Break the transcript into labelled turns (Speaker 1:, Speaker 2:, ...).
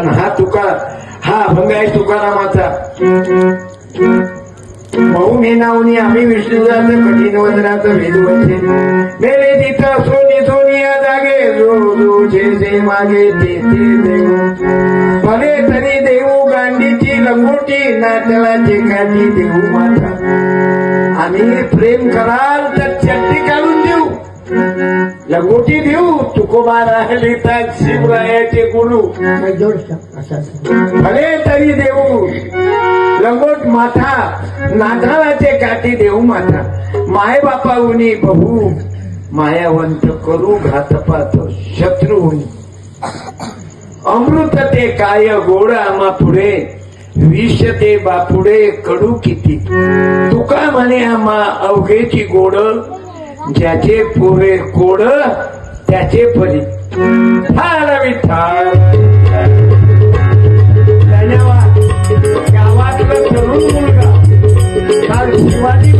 Speaker 1: पण हा अभंग आहे तुकारामाचा. मऊ हे नावनी आम्ही विष्णुदाचं कठीण वज्राचं भेद वचन मेले तिथं सोनी सोनी या जागे जो जो जे मागे ते देऊ भले तरी देऊ गांडीची लंगोटी नाटलाची काठी देऊ माता. आम्ही प्रेम कराल तर चट्टी काढून देऊ लंगोटी देऊ तुकोबा राहिली तर शिवरायाचे गुरु भले तरी देऊ लंगोट माथा नाठाळाचे काठी देऊ माथा. माय बापा उनी बहू मायावंत करू घातपात शत्रू होई अमृत ते काय गोड आम्हा पुढे विष ते बापुडे कडू किती. तुका म्हणे आम्हा अवघेची गोड ज्याचे पोरे कोड त्याचे परी. फार विठ्ठल. धन्यवाद. गावातलं तरुण मुलगा काल शिवाजी